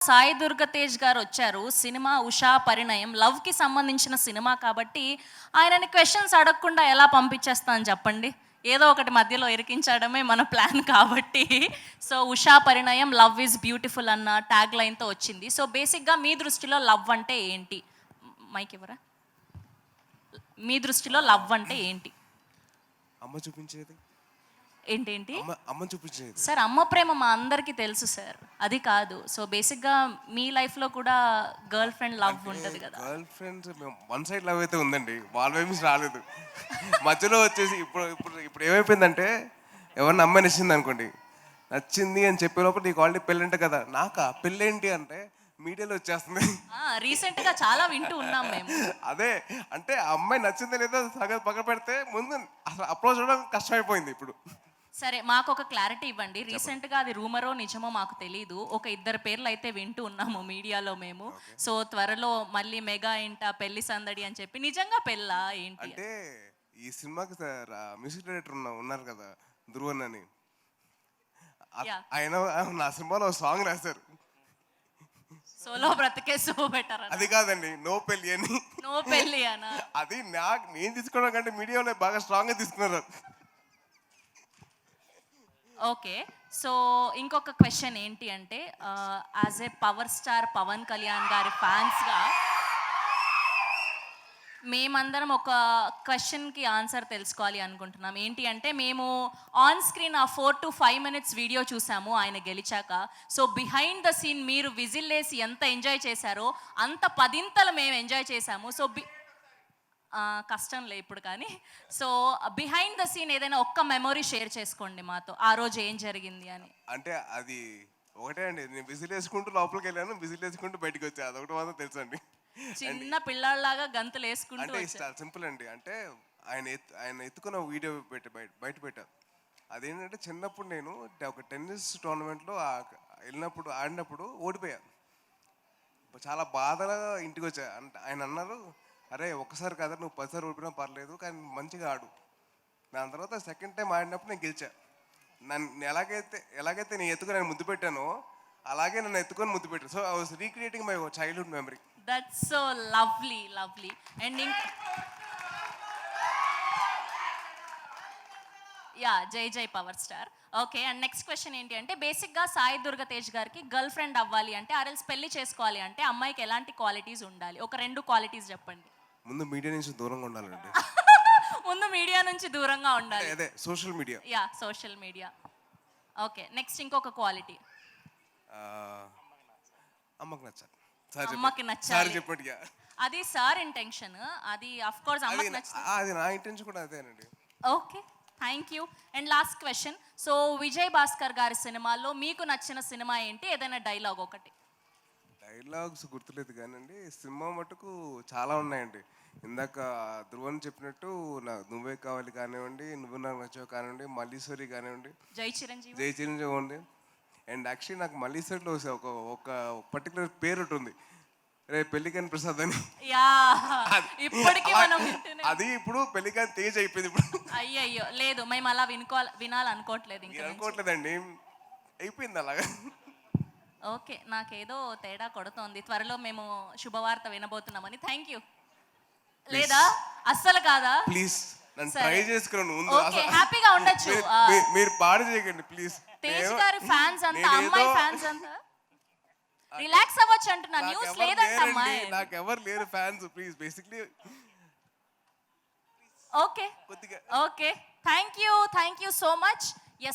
సాయి దుర్గ తేజ్ గారు వచ్చారు. సినిమా 'ఉషా పరిణయం' లవ్‌కి సంబంధించిన సినిమా కాబట్టి ఆయనని క్వెషన్స్ అడగకుండా ఎలా పంపించేస్తాను చెప్పండి. ఏదో ఒకటి మధ్యలో ఇరికించడమే మన ప్లాన్ కాబట్టి. So 'Usha Parinayam love is beautiful' అన్న ట్యాగ్ లైన్‌తో వచ్చింది. సో బేసిక్‌గా మీ దృష్టిలో లవ్ అంటే ఏంటి? మైక్ ఇవ్వరా? మీ దృష్టిలో లవ్ అంటే ఏంటి? అమ్మ చూపించేది. ఏంటేంటి? అమ్మ చూపించేది. సార్ అమ్మ ప్రేమ మా అందరికీ తెలుసు సార్. అది కాదు. సో బేసిక్‌గా మీ లైఫ్‌లో కూడా గర్ల్ ఫ్రెండ్ లవ్ ఉంటది కదా! Girl friends one side love అయితే ఉందండి. వాళ్ళ వైపు నుంచి రాలేదు. మధ్యలో వచ్చేసి ఇప్పుడు ఏమైపోయిందంటే ఎవరిని అమ్మాయి నచ్చింది అనుకోండి. నచ్చింది అని చెప్పే లోపల నీకు ఆల్రెడీ పెళ్ళంట కదా. నాకా పెళ్ళేంటి అంటే మీడియాలో వచ్చేస్తుంది. రీసెంట్‌గా చాలా వింటూ ఉన్నాం మేము. అదే అంటే ఆ అమ్మాయి నచ్చిందో లేదో సగం పక్కన పెడితే ముందు అసలు అప్రోచ్ అవ్వడం కష్టమైపోయింది ఇప్పుడు. సరే మాకొక క్లారిటీ ఇవ్వండి. రీసెంట్‌గా అది రూమరో నిజమో మాకు తెలీదు. ఒక ఇద్దరు పేర్లు అయితే వింటూ ఉన్నాము మీడియాలో మేము. సో త్వరలో మళ్ళీ మెగా ఇంట పెళ్లి సందడి అని చెప్పి నిజంగా పెళ్ళా ఏంటి? అంటే ఈ సినిమాకి మ్యూజిక్ డైరెక్టర్ ఉన్నారు కదా ధ్రువన్ అని. ఆయన నా సినిమాలో సాంగ్ రాశారు. సోలో బ్రతికే సో బెటర్ అది కాదండి, నో పెళ్ళి అని. నో పెళ్ళి అనా? అది నేను తీసుకోవడం కంటే మీడియాలో బాగా స్ట్రాంగ్గా తీసుకున్నారు. ఓకే. సో ఇంకొక క్వశ్చన్ ఏంటి అంటే as a power star Pawan Kalyan గారి ఫ్యాన్స్గా మేమందరం ఒక క్వశ్చన్కి ఆన్సర్ తెలుసుకోవాలి అనుకుంటున్నాం. ఏంటి అంటే మేము ఆన్ స్క్రీన్ ఆ 4 to 5 minutes వీడియో చూసాము ఆయన గెలిచాక. సో బిహైండ్ ద సీన్ మీరు విజిల్ వేసి ఎంత ఎంజాయ్ చేశారో అంత పదింతలు మేము ఎంజాయ్ చేశాము. సో కష్టంలే ఇప్పుడు కానీ. సో బిహైండ్ ద సీన్ ఏదైనా ఒక్క మెమొరీ షేర్ చేసుకోండి మాతో. ఆ రోజు ఏం జరిగింది అని. అంటే అది ఒకటే అండి, నేను విజిల్ వేసుకుంటూ లోపలికి వెళ్ళాను, విజిల్ వేసుకుంటూ బయటకు వచ్చాను. అదొకటి మాత్రం తెలుసు అండి. చిన్న పిల్లల్లాగా గంతులు వేసుకుంటూ అంటే సింపుల్ అండి. అంటే ఆయన ఎత్తుకున్న వీడియో బయట పెట్టారు. అదేంటంటే చిన్నప్పుడు నేను ఒక టెన్నిస్ టోర్నమెంట్లో వెళ్ళినప్పుడు ఆడినప్పుడు ఓడిపోయా. చాలా బాధగా ఇంటికి వచ్చా. అంటే ఆయన అన్నారు, అరే ఒక్కసారి కదా నువ్వు 10 సార్లు ఓడిపోయినా పర్లేదు కానీ మంచిగా ఆడు. దాని తర్వాత సెకండ్ టైం ఆడినప్పుడు నేను గెలిచా. నన్ను ఎలాగైతే నేను ఎత్తుకుని ముద్దు పెట్టానో అలాగే నన్ను ఎత్తుకొని ముద్దు పెట్టాను. So I was recreating my childhood memory. That's so lovely. And yeah, జై power star. Okay. And next question ఏంటి అంటే బేసిక్గా సాయి దుర్గ తేజ్ గారికి గర్ల్ ఫ్రెండ్ అవ్వాలి అంటే ఆర్ఎల్స్ పెళ్లి చేసుకోవాలి అంటే అమ్మాయికి ఎలాంటి క్వాలిటీస్ ఉండాలి? ఒక 2 క్వాలిటీస్ చెప్పండి. ముందు మీడియా నుంచి దూరంగా ఉండాలండి. ముందు మీడియా నుంచి దూరంగా ఉండాలి. అదే social media. Yeah, social media. Okay. Next ఇంకొక క్వాలిటీ. అమ్మకి నచ్చాలి. అమ్మకి నచ్చాలి. చెప్పండి. అది సార్ ఇంటెన్షన్. అది ఆఫ్ కోర్స్ అమ్మకి నచ్చాలి. అది నా ఇంటెన్షన్ కూడా అదేనండి. Okay, thank you. And last question. So Vijay Bhaskar గారి సినిమాల్లో మీకు నచ్చిన సినిమా ఏంటి? ఏదైనా డైలాగ్ ఒకటి. డైలాగ్స్ గుర్తులేదు కానండి, సినిమా మటుకు చాలా ఉన్నాయండి. ఇందాక ధ్రువన్ చెప్పినట్టు నువ్వే కావాలి కానివ్వండి, నువ్వు నాకు నచ్చావు కానివ్వండి, మల్లీశ్వరి కానివ్వండి, జై చిరంజీవి ఉంది. అండ్ యాక్చువల్లీ నాకు మల్లీశ్వరిలో ఒక పర్టికులర్ పేరు ఉంటుంది, రే పెళ్లికాని ప్రసాద్ అని. అది ఇప్పుడు పెళ్లికాని తేజ్ అయిపోయింది ఇప్పుడు. అయ్యయ్యో లేదు, మేము అలా వినాలనుకోవట్లేదు. అనుకోవట్లేదండి, అయిపోయింది అలాగా. ఓకే, నాకేదో తేడా కొడుతోంది. త్వరలో మేము శుభవార్త వినబోతున్నామని. Thank you. లేదా అస్సలు కాదా? ప్లీజ్ నన్ను ట్రై చేసుకున్నాను ముందు. ఓకే, హ్యాపీగా ఉండొచ్చు. మీరు పాడు చేయకండి ప్లీజ్. తేజ్ గారి ఫ్యాన్స్ అంతా, అమ్మాయి ఫ్యాన్స్ అంతా రిలాక్స్ అవ్వచ్చు అంటున్నా. న్యూస్ లేదంట అమ్మాయి. నాకు ఎవరు లేరు fans, please basically. Okay, thank you so much.